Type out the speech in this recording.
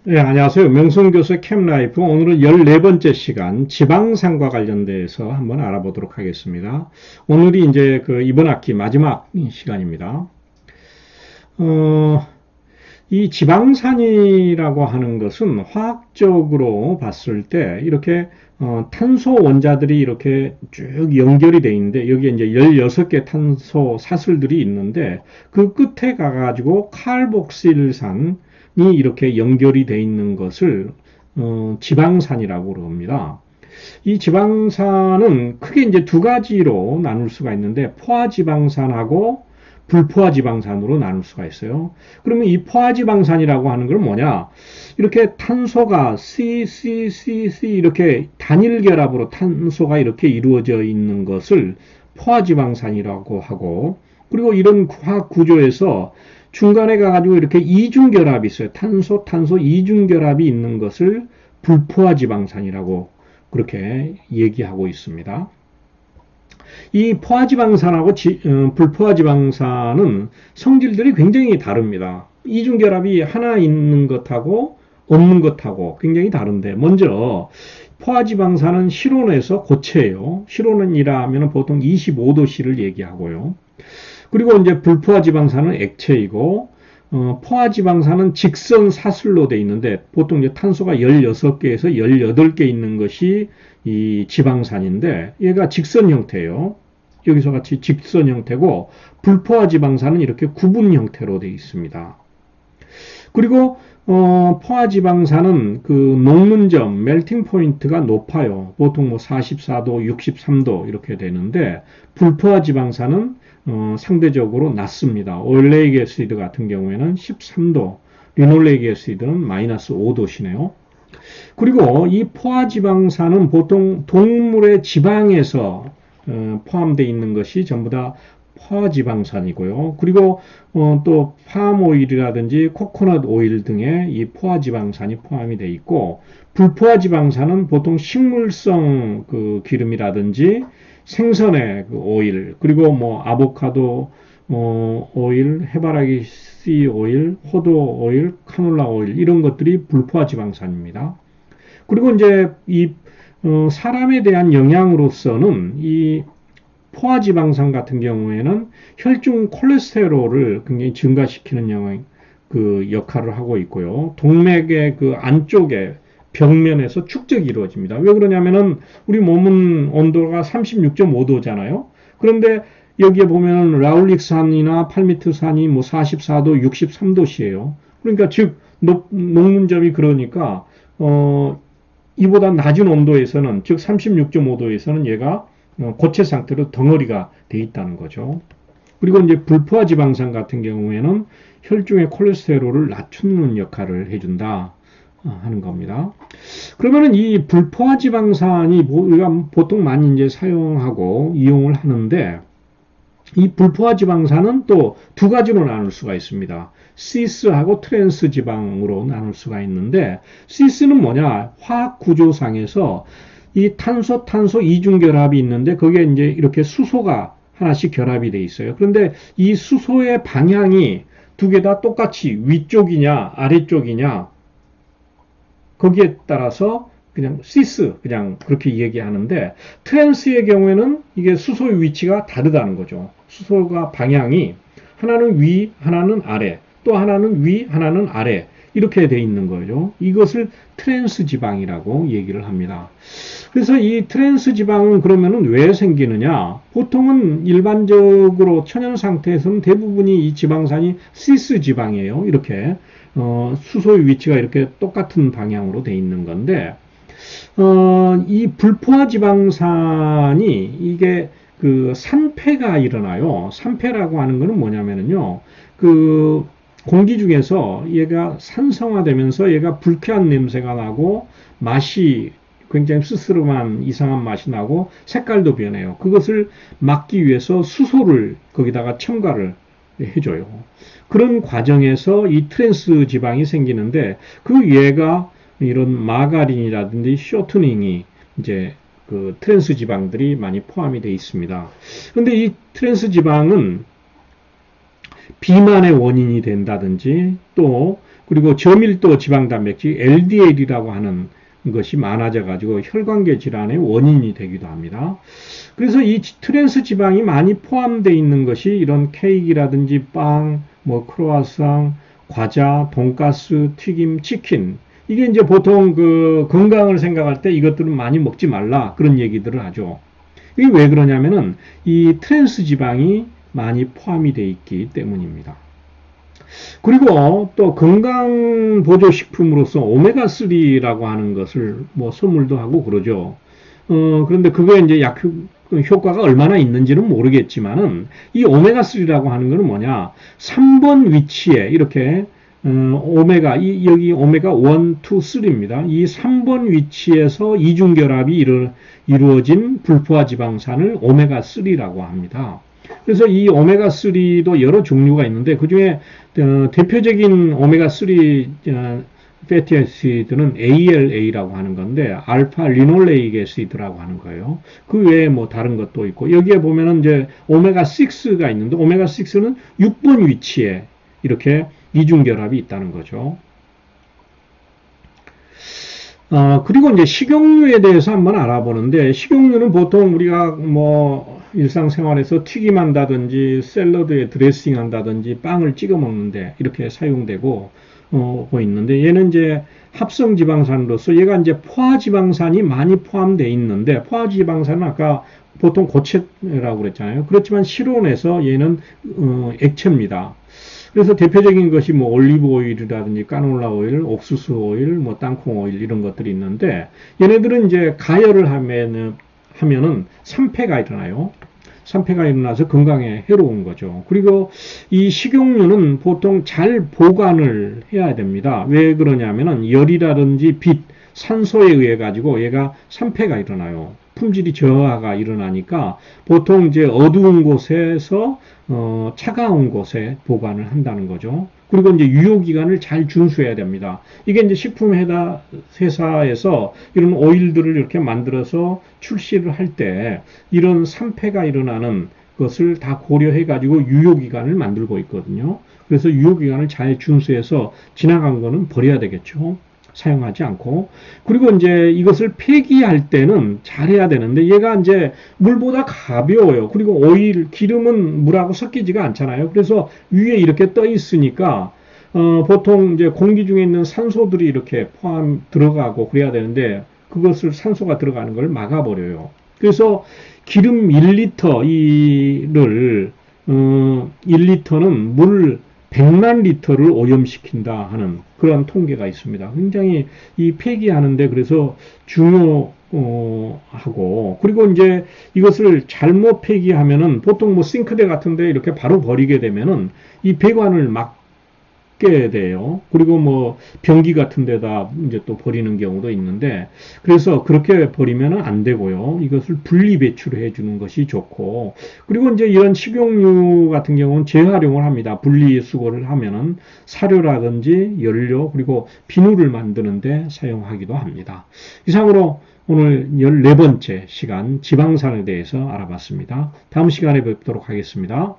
네, 안녕하세요. 명성교수 캠라이프. 오늘은 14번째 시간 지방산과 관련돼서 한번 알아보도록 하겠습니다. 오늘이 이제 이번 학기 마지막 시간입니다. 어, 이 지방산이라고 하는 것은 화학적으로 봤을 때 이렇게 탄소 원자들이 이렇게 쭉 연결이 되어 있는데 여기에 이제 16개 탄소 사슬들이 있는데 그 끝에 가가지고 칼복실산이 이렇게 연결이 되어 있는 것을 지방산이라고 그럽니다. 이 지방산은 크게 이제 두 가지로 나눌 수가 있는데 포화지방산하고 불포화지방산으로 나눌 수가 있어요. 그러면 이 포화지방산이라고 하는 건 뭐냐? 이렇게 탄소가 C 이렇게 단일 결합으로 탄소가 이렇게 이루어져 있는 것을 포화지방산이라고 하고, 그리고 이런 화학 구조에서 중간에 가가지고 이렇게 이중결합이 있어요. 탄소 이중결합이 있는 것을 불포화지방산이라고 그렇게 얘기하고 있습니다. 이 포화지방산하고 불포화지방산은 성질들이 굉장히 다릅니다. 이중결합이 하나 있는 것하고 없는 것하고 굉장히 다른데, 먼저 포화지방산은 실온에서 고체예요. 실온이라 하면 보통 25도씨를 얘기하고요. 그리고 이제 불포화지방산은 액체이고, 포화지방산은 직선 사슬로 돼 있는데 보통 이제 탄소가 16개에서 18개 있는 것이 이 지방산인데 얘가 직선 형태예요. 여기서 같이 직선 형태고, 불포화지방산은 이렇게 구분 형태로 되어 있습니다. 그리고 포화지방산은 그 녹는 점, 멜팅 포인트가 높아요. 보통 뭐 44도, 63도 이렇게 되는데, 불포화지방산은 상대적으로 낮습니다. 오일레이크 애시드 같은 경우에는 13도, 리놀레이크 애시드는 마이너스 5도시네요. 그리고 이 포화지방산은 보통 동물의 지방에서 포함되어 있는 것이 전부 다 포화지방산이고요. 그리고 또 팜오일이라든지 코코넛 오일 등의 이 포화지방산이 포함이 되어 있고, 불포화지방산은 보통 식물성 그 기름이라든지 생선의 그 오일, 그리고 뭐 아보카도 오일, 해바라기 씨 오일, 호두 오일, 카놀라 오일, 이런 것들이 불포화지방산입니다. 그리고 이제 이 사람에 대한 영향으로서는 이 포화지방산 같은 경우에는 혈중 콜레스테롤을 굉장히 증가시키는 그 역할을 하고 있고요. 동맥의 그 안쪽에 벽면에서 축적이 이루어집니다. 왜 그러냐면은 우리 몸은 온도가 36.5도잖아요. 그런데 여기에 보면 라울릭산이나 팔미트산이 뭐 44도, 63도씨예요. 그러니까 즉 녹는 점이, 그러니까 이보다 낮은 온도에서는, 즉 36.5도에서는 얘가 고체 상태로 덩어리가 돼 있다는 거죠. 그리고 이제 불포화지방산 같은 경우에는 혈중의 콜레스테롤을 낮추는 역할을 해준다 하는 겁니다. 그러면은 이 불포화지방산이 우리가 보통 많이 이제 사용하고 이용을 하는데, 이 불포화지방산은 또 두 가지로 나눌 수가 있습니다. 시스하고 트랜스 지방으로 나눌 수가 있는데, 시스는 뭐냐? 화학 구조상에서 이 탄소 이중결합이 있는데 거기에 이제 이렇게 수소가 하나씩 결합이 돼 있어요. 그런데 이 수소의 방향이 두 개 다 똑같이 위쪽이냐 아래쪽이냐, 거기에 따라서 그냥 시스, 그냥 그렇게 얘기하는데, 트랜스의 경우에는 이게 수소의 위치가 다르다는 거죠. 수소가 방향이 하나는 위, 하나는 아래, 또 하나는 위, 하나는 아래, 이렇게 돼 있는 거죠. 이것을 트랜스 지방이라고 얘기를 합니다. 그래서 이 트랜스 지방은 그러면은 왜 생기느냐? 보통은 일반적으로 천연 상태에서는 대부분이 이 지방산이 시스 지방이에요. 이렇게 수소의 위치가 이렇게 똑같은 방향으로 돼 있는 건데, 이 불포화지방산이 이게 그 산패가 일어나요. 산패라고 하는 것은 뭐냐면요, 그 공기 중에서 얘가 산성화되면서 얘가 불쾌한 냄새가 나고 맛이 굉장히 스스럼한 이상한 맛이 나고 색깔도 변해요. 그것을 막기 위해서 수소를 거기다가 첨가를 해줘요. 그런 과정에서 이 트랜스 지방이 생기는데, 그 얘가 이런 마가린이라든지 쇼트닝이 이제 그 트랜스 지방들이 많이 포함이 되어 있습니다. 그런데 이 트랜스 지방은 비만의 원인이 된다든지, 또 그리고 저밀도 지방단백질 LDL이라고 하는 것이 많아져 가지고 혈관계 질환의 원인이 되기도 합니다. 그래서 이 트랜스 지방이 많이 포함되어 있는 것이 이런 케이크라든지 빵, 뭐 크로와상, 과자, 돈가스, 튀김, 치킨, 이게 이제 보통 그 건강을 생각할 때 이것들은 많이 먹지 말라 그런 얘기들을 하죠. 이게 왜 그러냐면은 이 트랜스 지방이 많이 포함이 되어 있기 때문입니다. 그리고 또 건강 보조 식품으로서 오메가3라고 하는 것을 뭐 선물도 하고 그러죠. 그런데 그거에 이제 약 효과가 얼마나 있는지는 모르겠지만은 이 오메가3라고 하는 것은 뭐냐? 3번 위치에 이렇게 여기 오메가 1, 2, 3입니다. 이 3번 위치에서 이중결합이 이루어진 불포화 지방산을 오메가3라고 합니다. 그래서 이 오메가3도 여러 종류가 있는데 그 중에 대표적인 오메가3 패티 애시드는 ALA라고 하는 건데 알파 리놀레이크 애시드라고 하는 거예요. 그 외에 뭐 다른 것도 있고 여기에 보면은 이제 오메가6가 있는데 오메가6는 6번 위치에 이렇게 이중결합이 있다는 거죠. 그리고 이제 식용유에 대해서 한번 알아보는데, 식용유는 보통 우리가 뭐 일상생활에서 튀김한다든지 샐러드에 드레싱 한다든지 빵을 찍어 먹는데 이렇게 사용되고 있는데, 얘는 이제 합성 지방산으로서 얘가 이제 포화지방산이 많이 포함되어 있는데, 포화지방산은 아까 보통 고체라고 그랬잖아요. 그렇지만 실온에서 얘는 액체입니다. 그래서 대표적인 것이 뭐 올리브 오일이라든지 까놀라 오일, 옥수수 오일, 뭐 땅콩 오일 이런 것들이 있는데 얘네들은 이제 가열을 하면은 산패가 일어나요. 산패가 일어나서 건강에 해로운 거죠. 그리고 이 식용유는 보통 잘 보관을 해야 됩니다. 왜 그러냐면은 열이라든지 빛, 산소에 의해 가지고 얘가 산패가 일어나요. 품질이 저하가 일어나니까 보통 이제 어두운 곳에서 차가운 곳에 보관을 한다는 거죠. 그리고 이제 유효기간을 잘 준수해야 됩니다. 이게 이제 식품회사에서 이런 오일들을 이렇게 만들어서 출시를 할 때 이런 산패가 일어나는 것을 다 고려해 가지고 유효기간을 만들고 있거든요. 그래서 유효기간을 잘 준수해서 지나간 거는 버려야 되겠죠. 사용하지 않고. 그리고 이제 이것을 폐기할 때는 잘해야 되는데 얘가 이제 물보다 가벼워요. 그리고 오일, 기름은 물하고 섞이지가 않잖아요. 그래서 위에 이렇게 떠 있으니까 보통 이제 공기 중에 있는 산소들이 이렇게 들어가고 그래야 되는데 그것을 산소가 들어가는 걸 막아버려요. 그래서 기름 1리터를 1리터는 물 100만 리터를 오염시킨다 하는 그런 통계가 있습니다. 굉장히 이 폐기하는데 그래서 중요하고, 그리고 이제 이것을 잘못 폐기하면은 보통 뭐 싱크대 같은데 이렇게 바로 버리게 되면은 이 배관을 막게 돼요. 그리고 뭐 변기 같은 데다 이제 또 버리는 경우도 있는데, 그래서 그렇게 버리면 안 되고요. 이것을 분리 배출해 주는 것이 좋고, 그리고 이제 이런 식용유 같은 경우는 재활용을 합니다. 분리 수거를 하면은 사료라든지 연료, 그리고 비누를 만드는데 사용하기도 합니다. 이상으로 오늘 14번째 시간 지방산에 대해서 알아봤습니다. 다음 시간에 뵙도록 하겠습니다.